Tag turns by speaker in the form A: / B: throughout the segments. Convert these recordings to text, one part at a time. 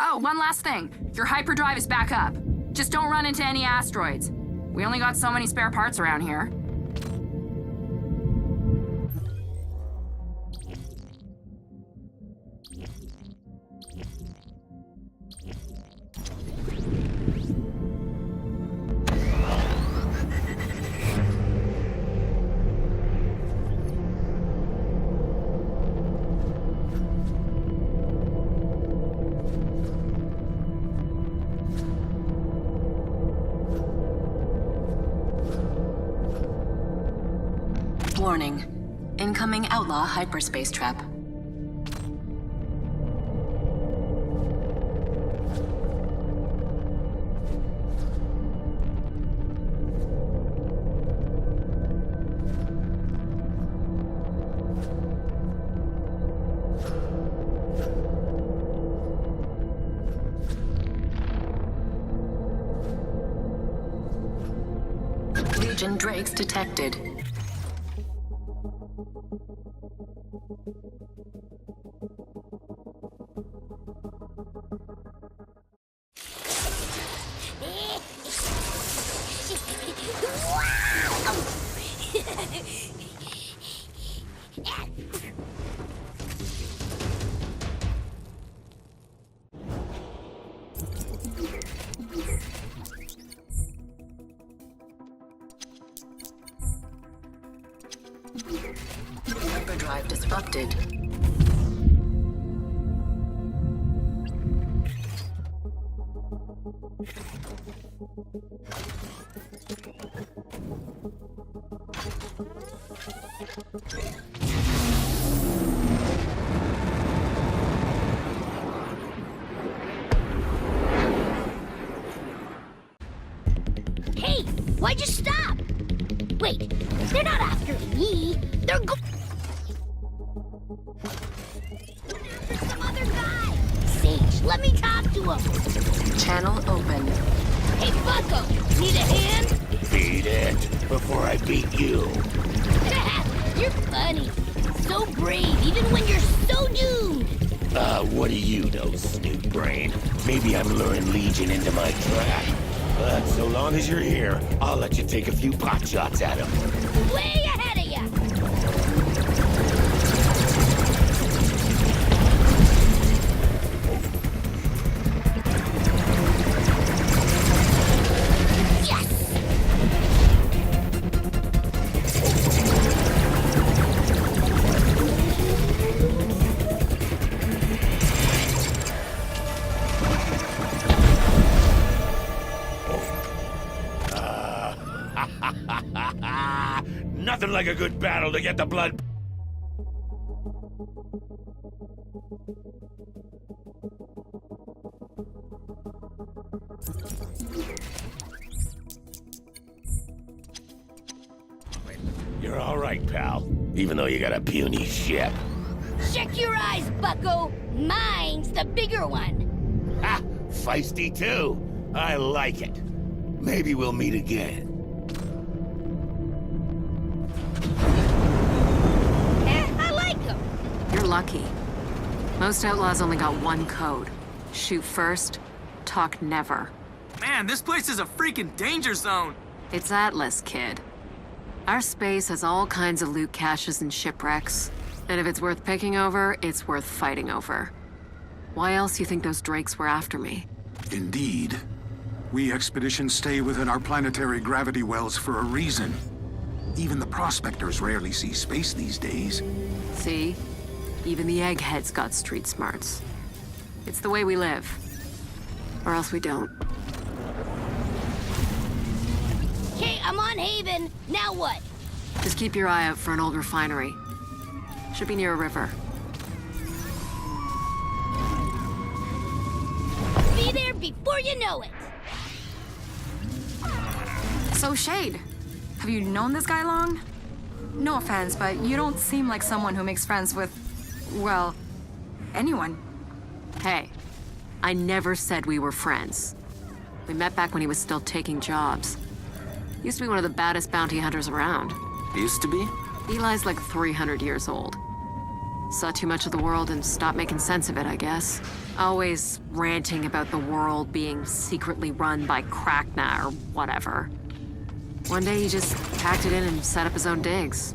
A: Oh, one last thing. Your hyperdrive is back up. Just don't run into any asteroids. We only got so many spare parts around here.
B: Warning. Incoming outlaw hyperspace trap. Legion Drakes detected. Hyperdrive disrupted.
C: Hey, why'd you stop? Wait, they're not after me. They're after some other guy. Sage, let me talk to him.
B: Channel open.
C: Hey, Bucko, need a hand?
D: Beat it before I beat you.
C: You're funny. So brave, even when you're so doomed.
D: What do you know, Snoot Brain? Maybe I'm luring Legion into my trap. But so long as you're here, I'll let you take a few pot shots at him.
C: Way ahead of ya.
D: Nothing like a good battle to get the blood. You're all right, pal. Even though you got a puny ship.
C: Check your eyes, Bucko. Mine's the bigger one.
D: Ha! Feisty too. I like it. Maybe we'll meet again.
C: I like him.
A: You're lucky. Most outlaws only got one code. Shoot first, talk never.
E: Man, this place is a freaking danger zone.
A: It's Atlas, kid. Our space has all kinds of loot caches and shipwrecks. And if it's worth picking over, it's worth fighting over. Why else do you think those drakes were after me?
F: Indeed. We expeditions stay within our planetary gravity wells for a reason. Even the prospectors rarely see space these days.
A: See? Even the eggheads got street smarts. It's the way we live. Or else we don't.
C: Okay, I'm on Haven. Now what?
A: Just keep your eye out for an old refinery. Should be near a river.
C: Be there before you know it.
G: So, Shade, have you known this guy long? No offense, but you don't seem like someone who makes friends with, well, anyone.
A: Hey, I never said we were friends. We met back when he was still taking jobs. Used to be one of the baddest bounty hunters around.
E: Used to be?
A: Eli's like 300 years old. Saw too much of the world and stopped making sense of it, I guess. Always ranting about the world being secretly run by Krakna or whatever. One day he just packed it in and set up his own digs.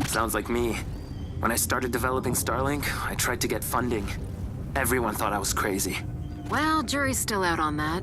H: Sounds like me. When I started developing Starlink, I tried to get funding. Everyone thought I was crazy.
A: Well, jury's still out on that.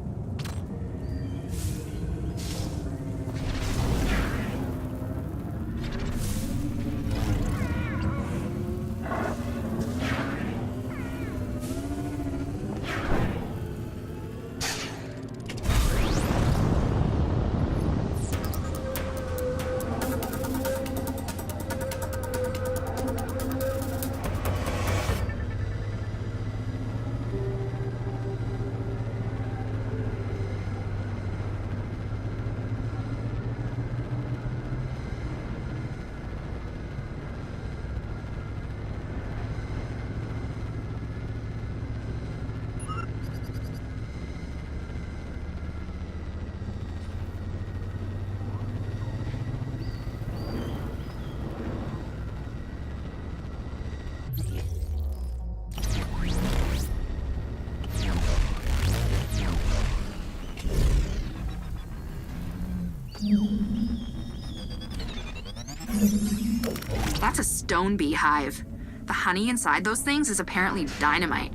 G: That's a stone beehive. The honey inside those things is apparently dynamite.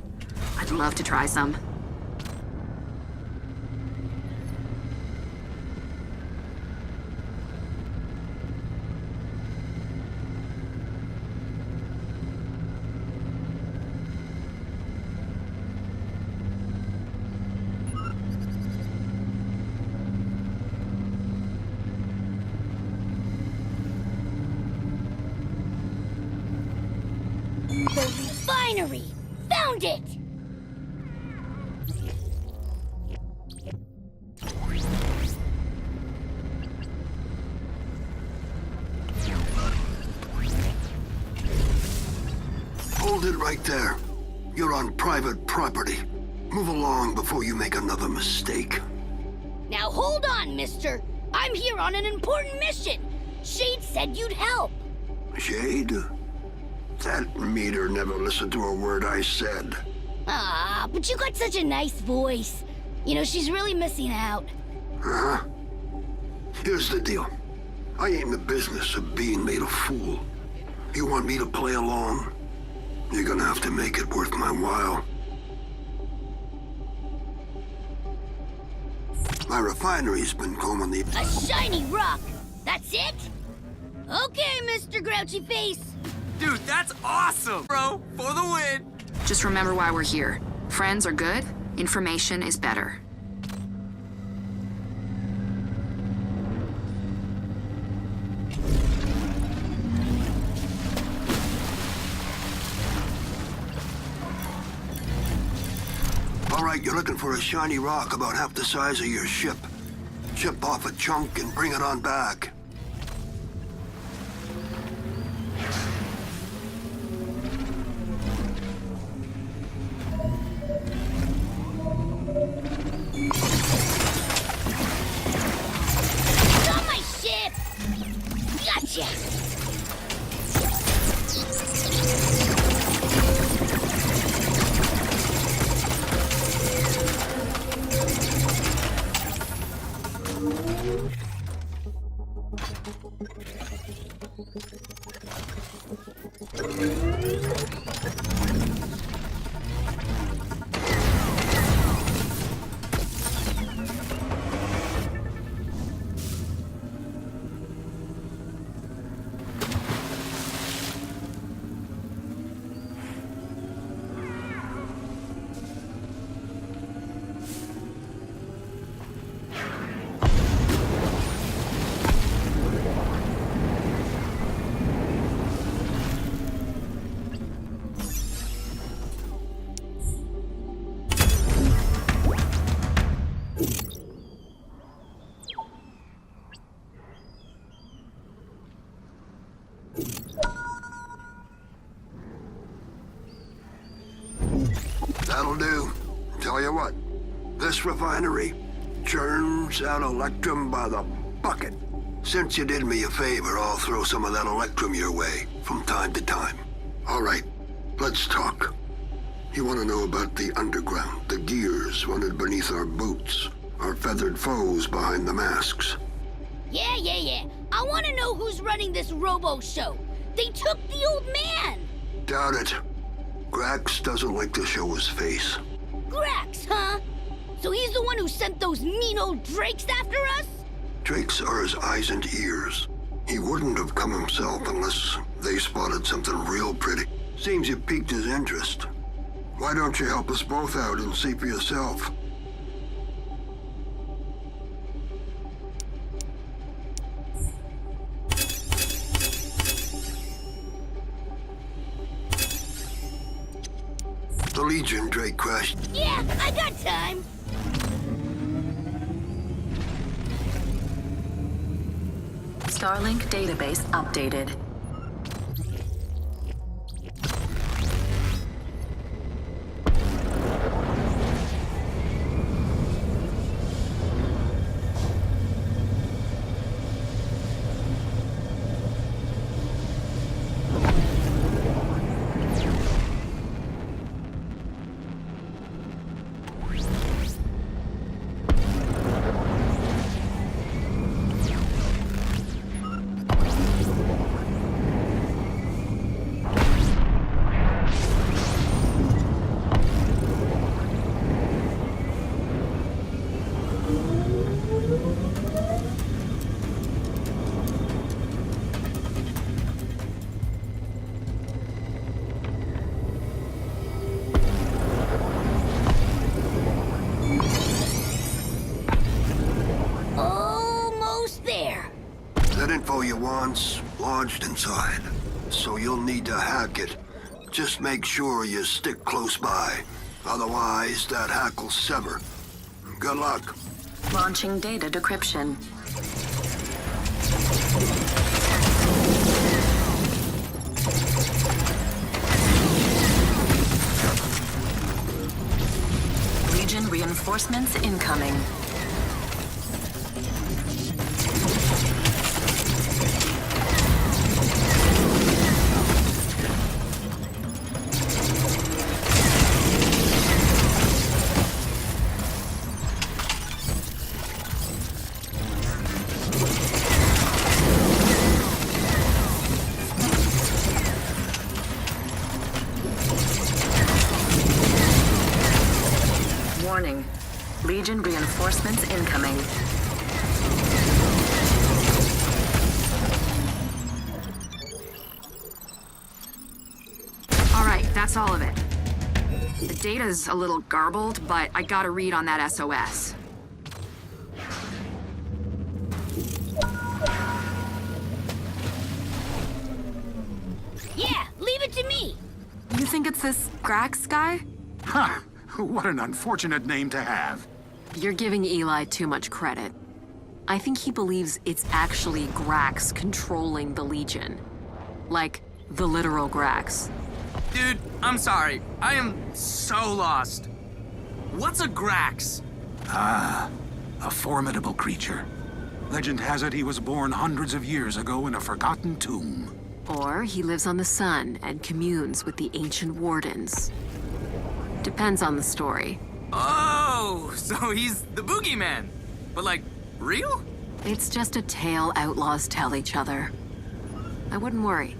G: I'd love to try some.
C: The refinery! Found it!
I: Hold it right there. You're on private property. Move along before you make another mistake.
C: Now hold on, mister. I'm here on an important mission. Shade said you'd help.
I: Shade? That meter never listened to a word I said.
C: Ah, but you got such a nice voice. You know, she's really missing out.
I: Huh? Here's the deal. I ain't in the business of being made a fool. You want me to play along? You're gonna have to make it worth my while. My refinery's been combing the...
C: A shiny rock! That's it? Okay, Mr. Grouchy Face.
E: Dude, that's awesome, bro! For the win!
G: Just remember why we're here. Friends are good, information is better.
I: All right, you're looking for a shiny rock about half the size of your ship. Chip off a chunk and bring it on back.
C: It's on my ship! Gotcha!
I: Tell you what, this refinery churns out electrum by the bucket. Since you did me a favor, I'll throw some of that electrum your way from time to time. All right, let's talk. You want to know about the underground, the gears running beneath our boots, our feathered foes behind the masks.
C: Yeah. I want to know who's running this robo show. They took the old man.
I: Doubt it. Grax doesn't like to show his face.
C: Grax, huh? So he's the one who sent those mean old drakes after us?
I: Drakes are his eyes and ears. He wouldn't have come himself unless they spotted something real pretty. Seems you piqued his interest. Why don't you help us both out and see for yourself? The Legion Drake crashed.
C: Yeah, I got time.
B: Starlink database updated.
C: Almost there.
I: That info you want's lodged inside, so you'll need to hack it. Just make sure you stick close by. Otherwise, that hack will sever. Good luck.
B: Launching data decryption. Legion reinforcements incoming. Warning. Legion reinforcements incoming.
G: All right, that's all of it. The data's a little garbled, but I got a read on that SOS.
C: Yeah, leave it to me.
G: You think it's this Grax guy?
F: Ha! What an unfortunate name to have.
A: You're giving Eli too much credit. I think he believes it's actually Grax controlling the Legion. Like, the literal Grax.
E: Dude, I'm sorry. I am so lost. What's a Grax?
F: A formidable creature. Legend has it he was born hundreds of years ago in a forgotten tomb.
A: Or he lives on the sun and communes with the ancient wardens. Depends on the story.
E: Oh, so he's the boogeyman. But like, real?
A: It's just a tale outlaws tell each other. I wouldn't worry.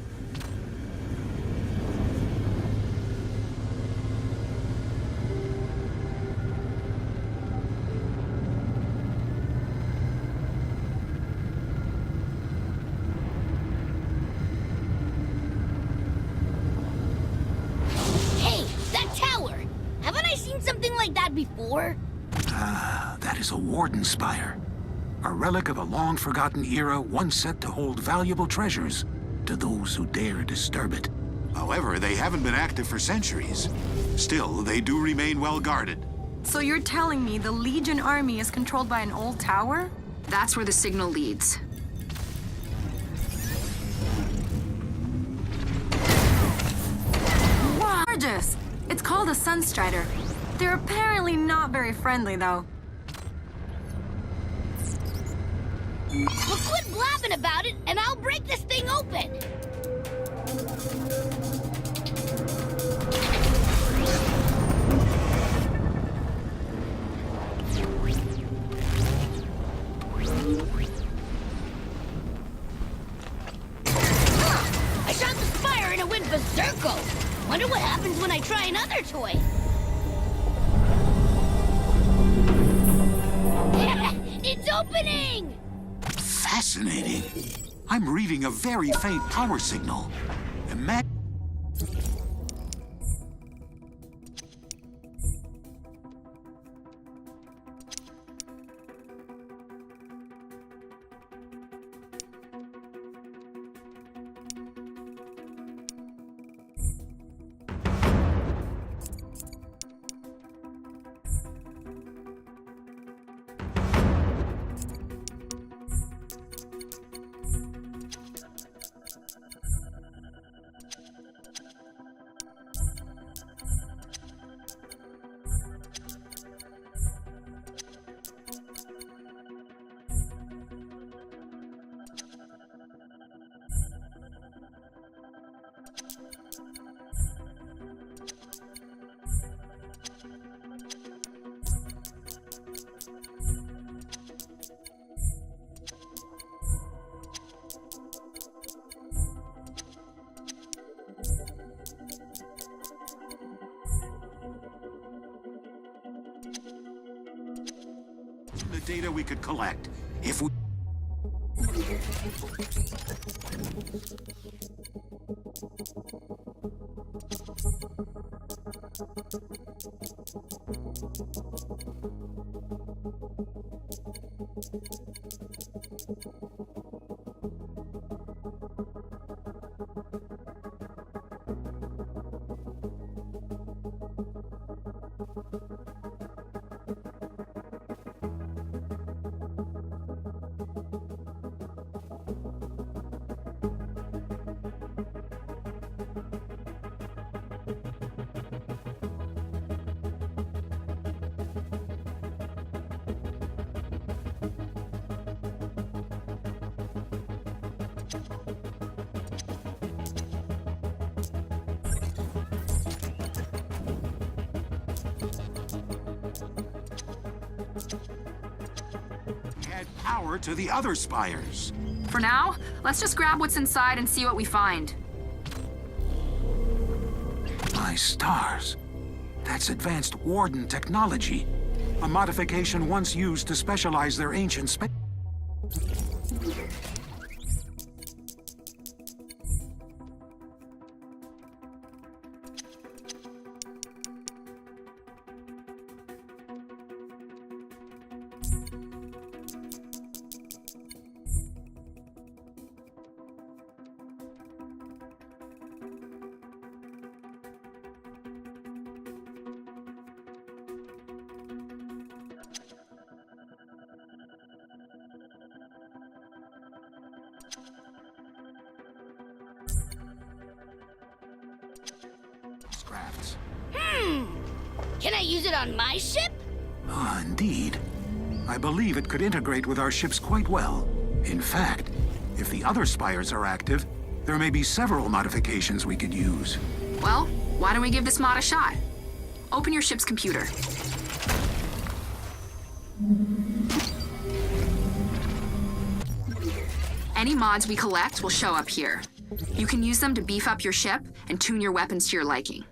C: Hey, that tower. Haven't I seen something like that before?
F: That is a warden spire. A relic of a long-forgotten era once set to hold valuable treasures to those who dare disturb it.
J: However, they haven't been active for centuries. Still, they do remain well guarded.
G: So you're telling me the Legion army is controlled by an old tower? That's where the signal leads. Gorgeous! It's called a Sunstrider. They're apparently not very friendly, though.
C: Well, quit blabbing about it, and I'll break this thing open. I shot the spire and it went berserko. Wonder what happens when I try another toy. It's opening!
J: Fascinating. I'm reading a very faint power signal. Imagine. The data we could collect if we... add power to the other spires.
G: For now, let's just grab what's inside and see what we find.
F: My stars. That's advanced Warden technology. A modification once used to specialize their ancient space. Crafts.
C: Can I use it on my ship?
F: Ah, indeed. I believe it could integrate with our ships quite well. In fact, if the other spires are active, there may be several modifications we could use.
G: Well, why don't we give this mod a shot? Open your ship's computer. Any mods we collect will show up here. You can use them to beef up your ship and tune your weapons to your liking.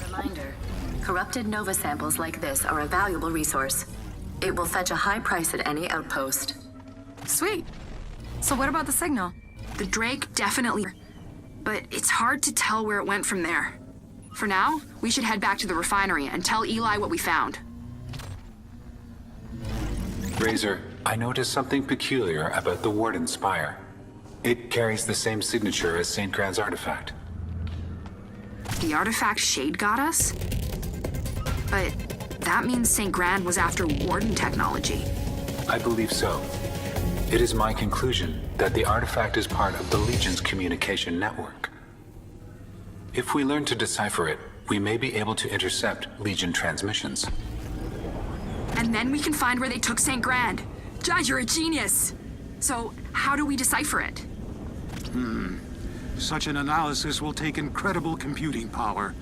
B: Reminder, corrupted Nova samples like this are a valuable resource. It will fetch a high price at any outpost.
G: Sweet. So what about the signal? The Drake definitely... but it's hard to tell where it went from there. For now, we should head back to the refinery and tell Eli what we found.
K: Razor, I noticed something peculiar about the Warden Spire. It carries the same signature as St. Grand's artifact.
G: The artifact Shade got us? But That means St. Grand was after Warden technology.
K: I believe so. It is my conclusion that the artifact is part of the Legion's communication network. If we learn to decipher it, we may be able to intercept Legion transmissions.
G: And then we can find where they took St. Grand. Judge, you're a genius! So, how do we decipher it?
F: Such an analysis will take incredible computing power,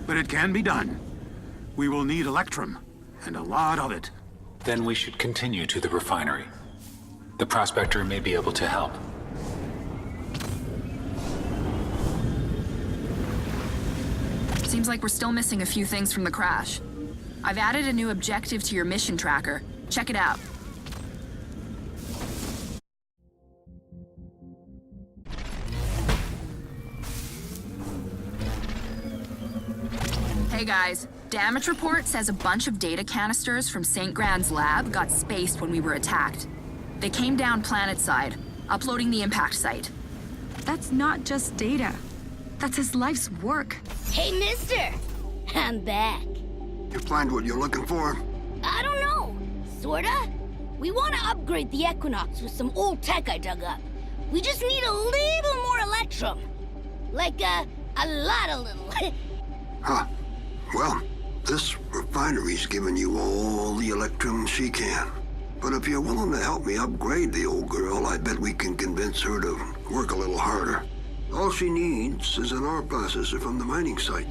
F: but it can be done. We will need Electrum, and a lot of it.
K: Then we should continue to the refinery. The prospector may be able to help.
G: Seems like we're still missing a few things from the crash. I've added a new objective to your mission tracker. Check it out. Hey guys, damage report says a bunch of data canisters from St. Grand's lab got spaced when we were attacked. They came down planetside, uploading the impact site.
L: That's not just data. That's his life's work.
C: Hey, mister! I'm back.
I: You find what you're looking for?
C: I don't know. Sorta? We want to upgrade the Equinox with some old tech I dug up. We just need a little more Electrum. Like, a lot of little.
I: Huh. Well, this refinery's giving you all the Electrum she can. But if you're willing to help me upgrade the old girl, I bet we can convince her to work a little harder. All she needs is an ore processor from the mining site.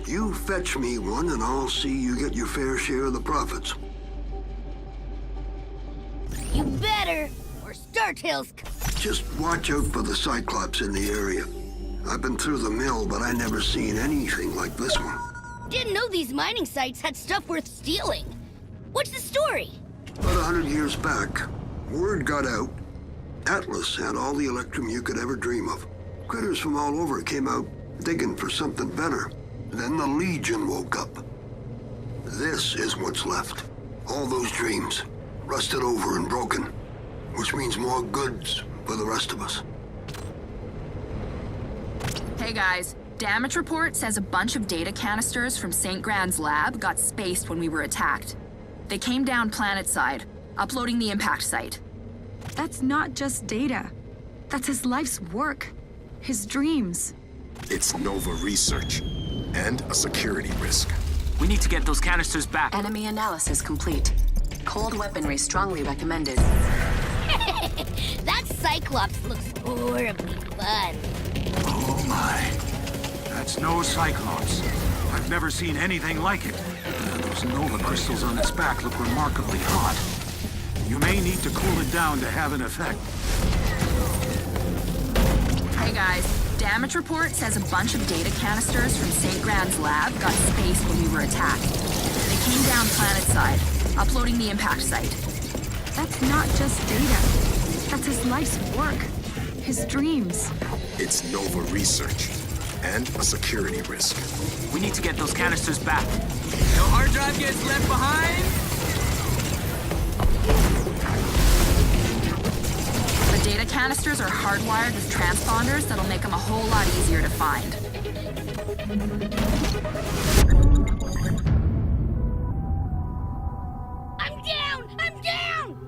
I: You fetch me one and I'll see you get your fair share of the profits.
C: You better, or Startail's.
I: Just watch out for the Cyclops in the area. I've been through the mill, but I never seen anything like this one.
C: Didn't know these mining sites had stuff worth stealing. What's the story?
I: About 100 years back, word got out. Atlas had all the Electrum you could ever dream of. Critters from all over came out digging for something better. Then the Legion woke up. This is what's left. All those dreams, rusted over and broken, which means more goods for the rest of us.
G: Hey guys, damage report says a bunch of data canisters from St. Grand's lab got spaced when we were attacked. They came down planetside, uploading the impact site.
L: That's not just data. That's his life's work. His dreams.
M: It's Nova research. And a security risk.
E: We need to get those canisters back.
B: Enemy analysis complete. Cold weaponry strongly recommended.
C: That Cyclops looks horribly fun.
F: Oh my. That's no Cyclops. I've never seen anything like it. Those Nova crystals on its back look remarkably hot. You may need to cool it down to have an effect.
G: Hey guys, damage report says a bunch of data canisters from St. Grand's lab got spaced when we were attacked. They came down planetside, uploading the impact site.
L: That's not just data. That's his life's work. His dreams.
M: It's Nova research. And a security risk.
E: We need to get those canisters back. No hard drive gets left behind.
G: The data canisters are hardwired with transponders that'll make them a whole lot easier to find.
C: I'm down! I'm down!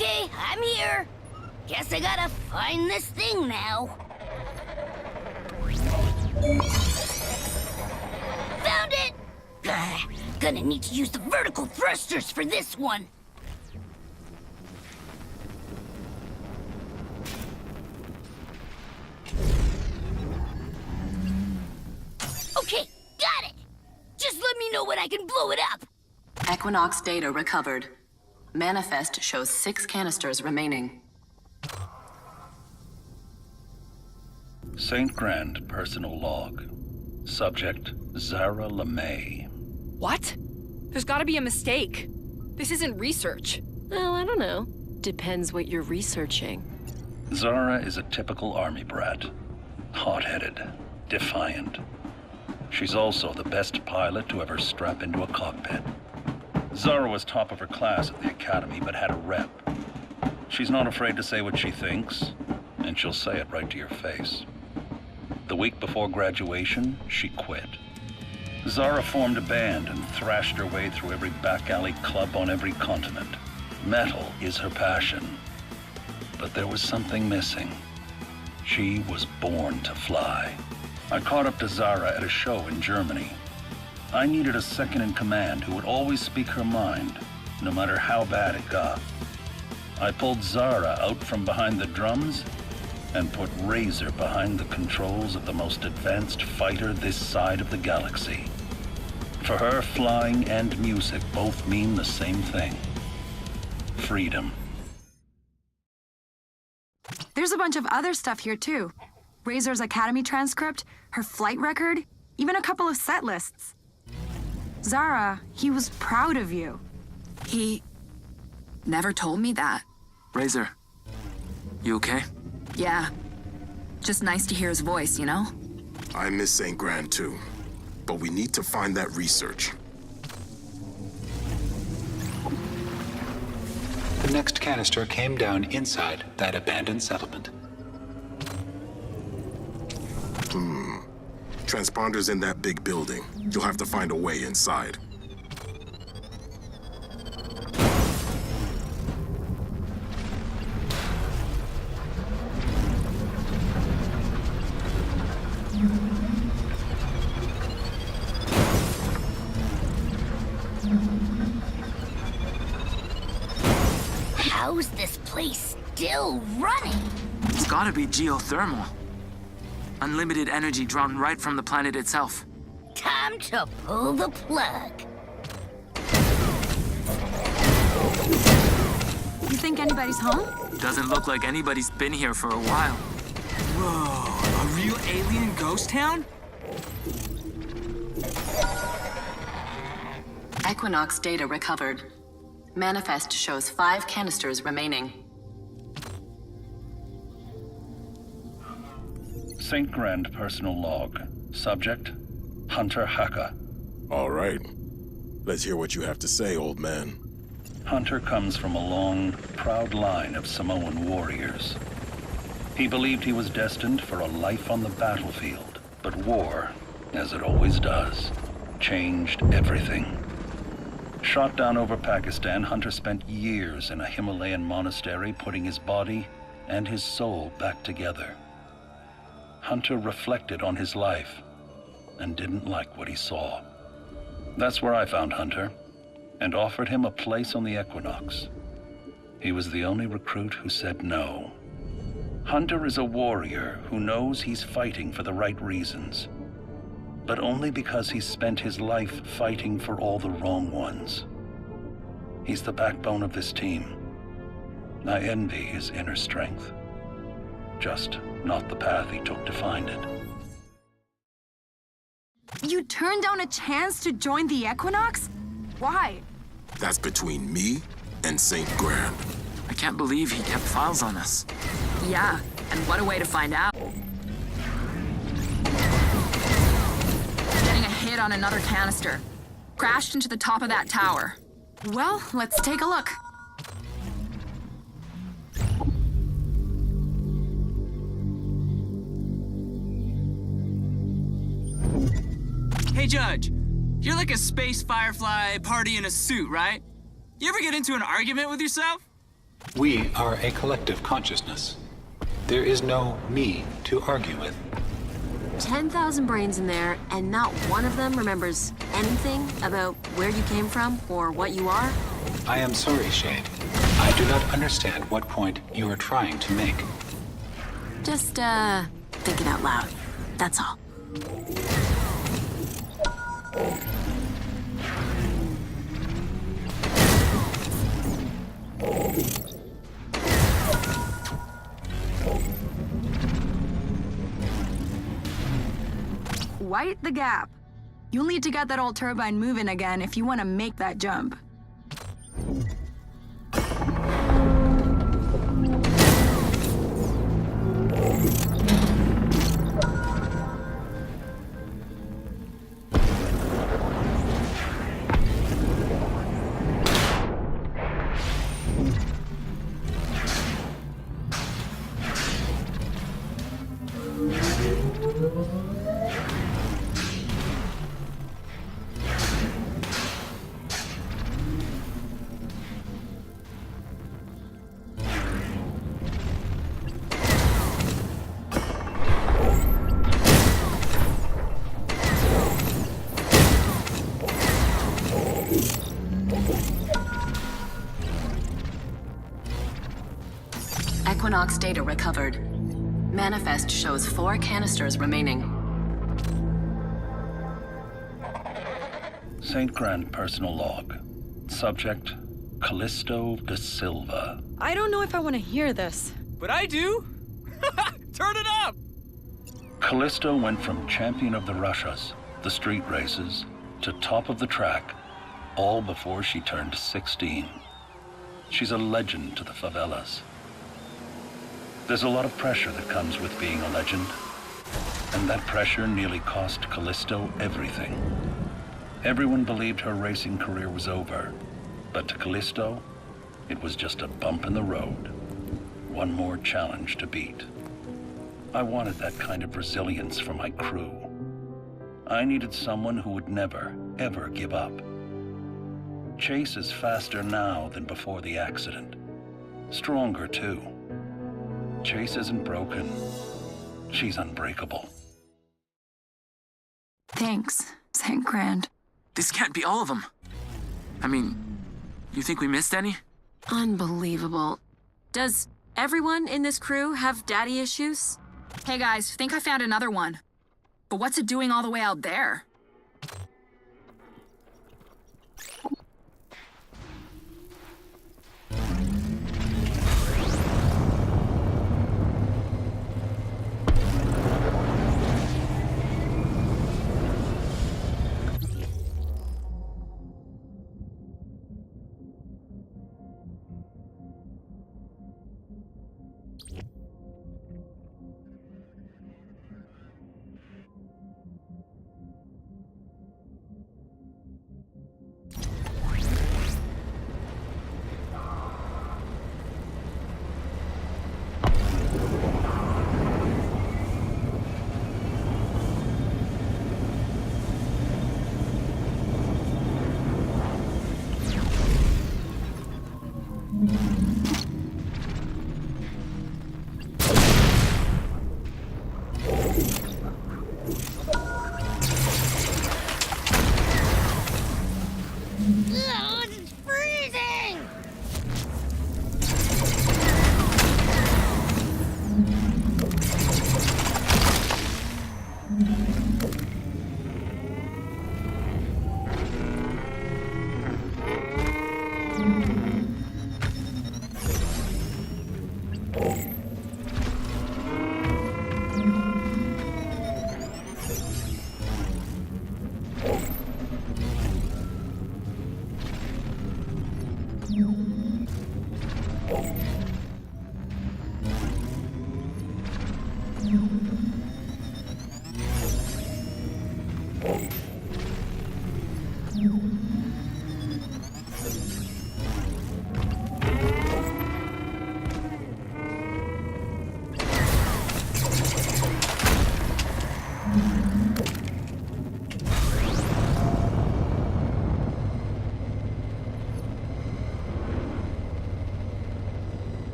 C: Okay, I'm here. Guess I gotta find this thing now. Found it! Gonna need to use the vertical thrusters for this one. Okay, got it! Just let me know when I can blow it up.
B: Equinox data recovered. Manifest shows 6 canisters remaining.
N: St. Grand personal log. Subject, Zara LeMay.
O: What? There's gotta be a mistake. This isn't research.
A: Well, I don't know. Depends what you're researching.
N: Zara is a typical army brat. Hot-headed, defiant. She's also the best pilot to ever strap into a cockpit. Zara was top of her class at the academy, but had a rep. She's not afraid to say what she thinks, and she'll say it right to your face. The week before graduation, she quit. Zara formed a band and thrashed her way through every back alley club on every continent. Metal is her passion. But there was something missing. She was born to fly. I caught up to Zara at a show in Germany. I needed a second in command who would always speak her mind, no matter how bad it got. I pulled Zara out from behind the drums and put Razor behind the controls of the most advanced fighter this side of the galaxy. For her, flying and music both mean the same thing. Freedom.
L: There's a bunch of other stuff here, too. Razor's Academy transcript, her flight record, even a couple of set lists. Zara, he was proud of you.
G: He never told me that.
H: Razor, you okay?
G: Yeah. Just nice to hear his voice, you know?
M: I miss St. Grand too. But we need to find that research.
K: The next canister came down inside that abandoned settlement.
M: Transponder's in that big building. You'll have to find a way inside.
C: How's this place still running?
H: It's gotta be geothermal. Unlimited energy drawn right from the planet itself.
C: Time to pull the plug.
L: You think anybody's home?
H: Doesn't look like anybody's been here for a while.
E: Whoa, a real alien ghost town?
B: Equinox data recovered. Manifest shows 5 canisters remaining.
N: St. Grand personal log. Subject, Hunter Haka.
M: All right. Let's hear what you have to say, old man.
N: Hunter comes from a long, proud line of Samoan warriors. He believed he was destined for a life on the battlefield, but war, as it always does, changed everything. Shot down over Pakistan, Hunter spent years in a Himalayan monastery putting his body and his soul back together. Hunter reflected on his life and didn't like what he saw. That's where I found Hunter and offered him a place on the Equinox. He was the only recruit who said no. Hunter is a warrior who knows he's fighting for the right reasons, but only because he's spent his life fighting for all the wrong ones. He's the backbone of this team. I envy his inner strength. Just not the path he took to find it.
L: You turned down a chance to join the Equinox? Why?
M: That's between me and St. Grand.
H: I can't believe he kept files on us.
G: Yeah, and what a way to find out. Getting a hit on another canister. Crashed into the top of that tower.
L: Well, let's take a look.
E: Hey, Judge. You're like a space firefly party in a suit, right? You ever get into an argument with yourself?
K: We are a collective consciousness. There is no me to argue with.
A: 10,000 brains in there, and not one of them remembers anything about where you came from or what you are?
K: I am sorry, Shade. I do not understand what point you are trying to make.
A: Just, thinking out loud. That's all.
L: White the gap. You'll need to get that old turbine moving again if you want to make that jump.
B: Equinox data recovered. Manifest shows 4 canisters remaining.
N: St. Grand personal log. Subject, Callisto de Silva.
O: I don't know if I want to hear this.
E: But I do! Turn it up!
N: Callisto went from champion of the Russias, the street races, to top of the track, all before she turned 16. She's a legend to the favelas. There's a lot of pressure that comes with being a legend, and that pressure nearly cost Callisto everything. Everyone believed her racing career was over, but to Callisto, it was just a bump in the road. One more challenge to beat. I wanted that kind of resilience for my crew. I needed someone who would never, ever give up. Chase is faster now than before the accident. Stronger, too. Chase isn't broken. She's unbreakable.
L: Thanks, St. Grand.
E: This can't be all of them. I mean, you think we missed any?
A: Unbelievable. Does everyone in this crew have daddy issues?
G: Hey guys, think I found another one. But what's it doing all the way out there?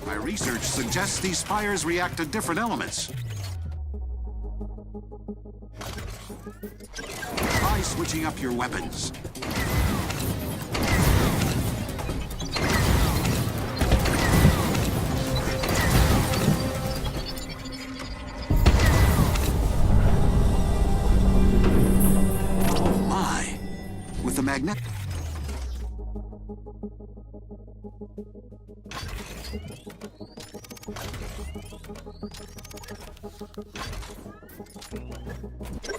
J: My research suggests these spires react to different elements. Try switching up your weapons. Oh my! With the magnet...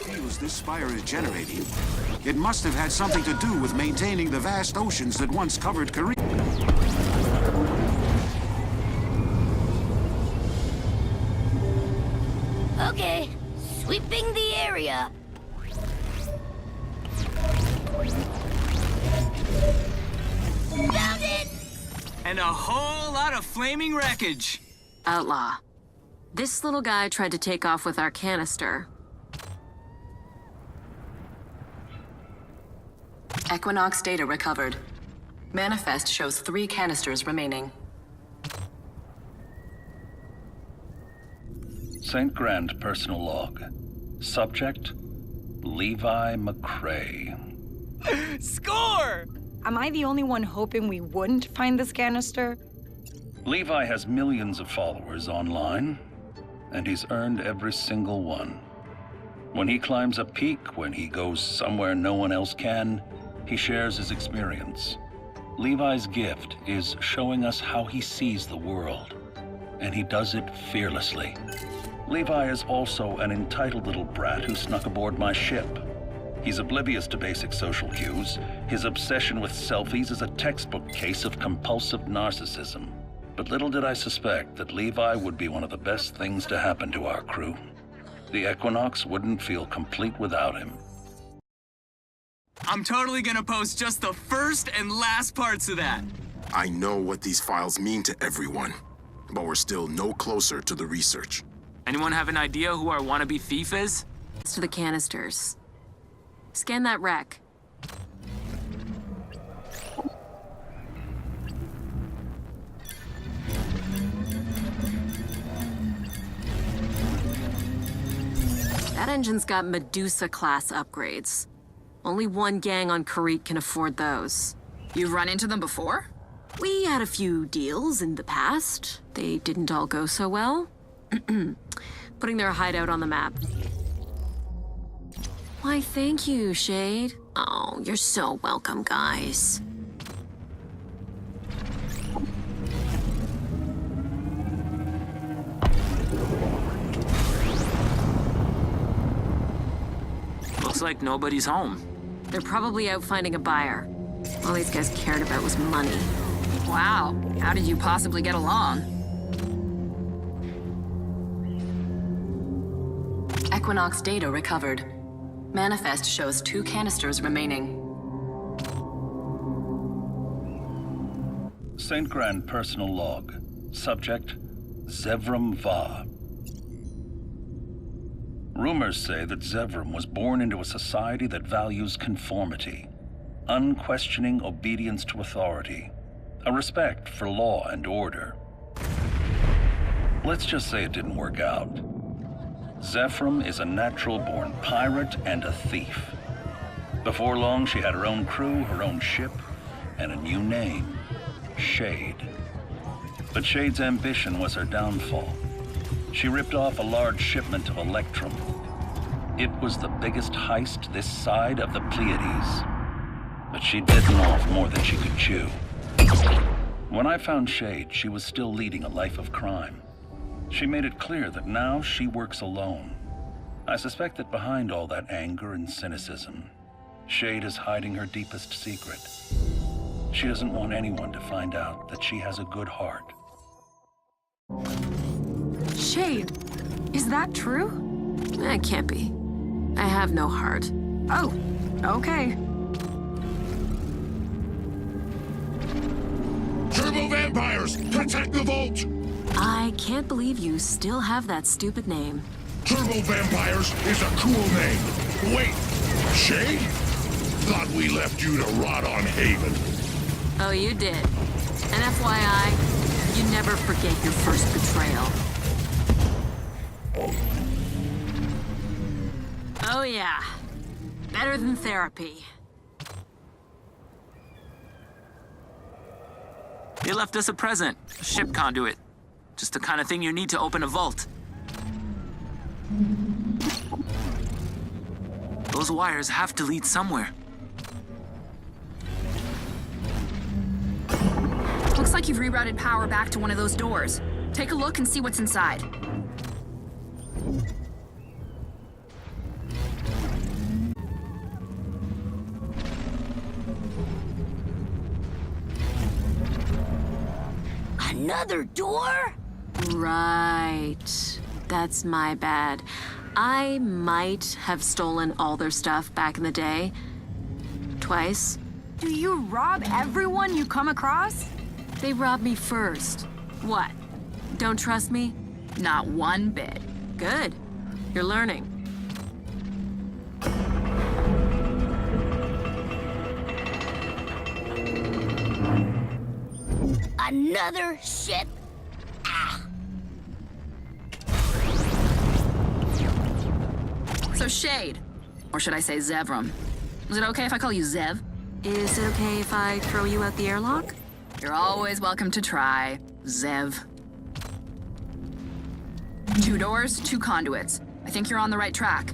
J: fuels this spire is generating, it must have had something to do with maintaining the vast oceans that once covered Korea.
C: Okay, sweeping the area. Found it!
E: And a whole lot of flaming wreckage.
A: Outlaw. This little guy tried to take off with our canister.
B: Equinox data recovered. Manifest shows 3 canisters remaining.
N: St. Grand personal log. Subject, Levi McCrae.
L: Score! Am I the only one hoping we wouldn't find this canister?
N: Levi has millions of followers online, and he's earned every single one. When he climbs a peak, when he goes somewhere no one else can, he shares his experience. Levi's gift is showing us how he sees the world, and he does it fearlessly. Levi is also an entitled little brat who snuck aboard my ship. He's oblivious to basic social cues. His obsession with selfies is a textbook case of compulsive narcissism. But little did I suspect that Levi would be one of the best things to happen to our crew. The Equinox wouldn't feel complete without him.
E: I'm totally gonna post just the first and last parts of that.
M: I know what these files mean to everyone, but we're still no closer to the research.
H: Anyone have an idea who our wannabe thief is?
A: It's to the canisters. Scan that wreck. That engine's got Medusa-class upgrades. Only one gang on Karit can afford those.
G: You've run into them before?
A: We had a few deals in the past. They didn't all go so well. Putting their hideout on the map. Why, thank you, Shade. Oh, you're so welcome, guys.
H: Looks like nobody's home.
A: They're probably out finding a buyer. All these guys cared about was money.
G: Wow, how did you possibly get along?
B: Equinox data recovered. Manifest shows 2 canisters remaining.
N: St. Grand personal log. Subject, Zevram Va. Rumors say that Zevram was born into a society that values conformity, unquestioning obedience to authority, a respect for law and order. Let's just say it didn't work out. Zevram is a natural-born pirate and a thief. Before long, she had her own crew, her own ship, and a new name, Shade. But Shade's ambition was her downfall. She ripped off a large shipment of Electrum. It was the biggest heist this side of the Pleiades. But she'd bitten off more than she could chew. When I found Shade, she was still leading a life of crime. She made it clear that now she works alone. I suspect that behind all that anger and cynicism, Shade is hiding her deepest secret. She doesn't want anyone to find out that she has a good heart.
L: Shade, is that true?
A: That can't be. I have no heart.
L: Oh, okay.
M: Turbo vampires, protect the vault!
A: I can't believe you still have that stupid name.
M: Turbo vampires is a cool name. Wait, Shade? Thought we left you to rot on Haven.
A: Oh, you did. And FYI, you never forget your first betrayal. Oh yeah. Better than therapy.
E: They left us a present. A ship conduit. Just the kind of thing you need to open a vault. Those wires have to lead somewhere.
G: Looks like you've rerouted power back to one of those doors. Take a look and see what's inside.
C: Another door?
A: Right. That's my bad. I might have stolen all their stuff back in the day. Twice.
L: Do you rob everyone you come across?
A: They robbed me first. What? Don't trust me?
G: Not one bit.
A: Good. You're learning.
C: Another ship?
G: So Shade, or should I say Zevram? Is it okay if I call you Zev?
A: Is it okay if I throw you out the airlock?
G: You're always welcome to try, Zev. 2 doors, 2 conduits. I think you're on the right track.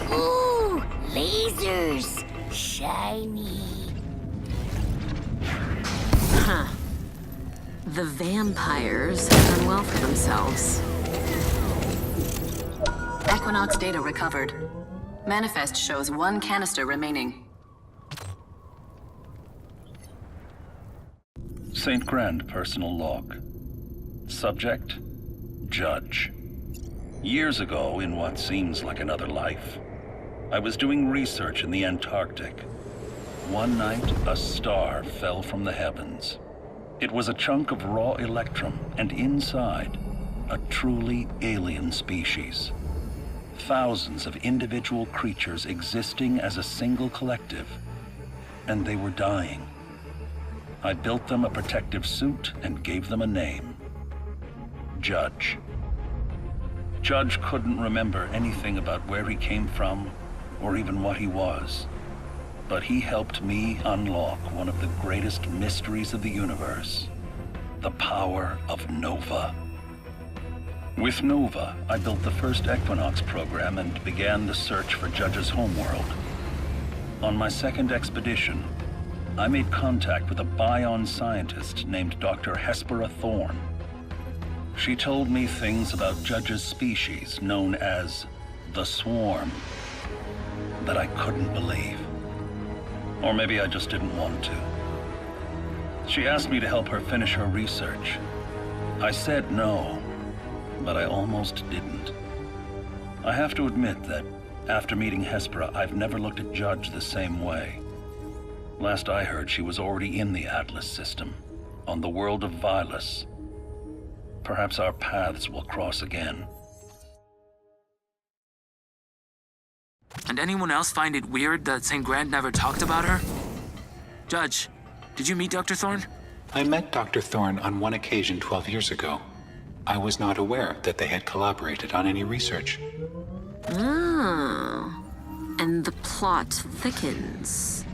C: Ooh, lasers. Shiny.
A: Huh. The vampires have done well for themselves.
B: Equinox data recovered. Manifest shows 1 canister remaining.
N: St. Grand personal log. Subject, Judge. Years ago, in what seems like another life, I was doing research in the Antarctic. One night, a star fell from the heavens. It was a chunk of raw electrum, and inside, a truly alien species. Thousands of individual creatures existing as a single collective, and they were dying. I built them a protective suit and gave them a name. Judge. Judge couldn't remember anything about where he came from, or even what he was. But he helped me unlock one of the greatest mysteries of the universe, the power of Nova. With Nova, I built the first Equinox program and began the search for Judge's homeworld. On my second expedition, I made contact with a Bion scientist named Dr. Hespera Thorne. She told me things about Judge's species, known as the Swarm, that I couldn't believe. Or maybe I just didn't want to. She asked me to help her finish her research. I said no, but I almost didn't. I have to admit that after meeting Hespera, I've never looked at Judge the same way. Last I heard, she was already in the Atlas system, on the world of Vilus. Perhaps our paths will cross again.
E: And anyone else find it weird that St. Grand never talked about her? Judge, did you meet Dr. Thorne?
K: I met Dr. Thorne on one occasion 12 years ago. I was not aware that they had collaborated on any research.
A: Oh. And the plot thickens.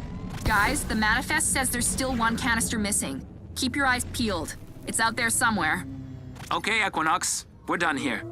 G: Guys, the manifest says there's still 1 canister missing. Keep your eyes peeled. It's out there somewhere.
E: Okay, Equinox. We're done here.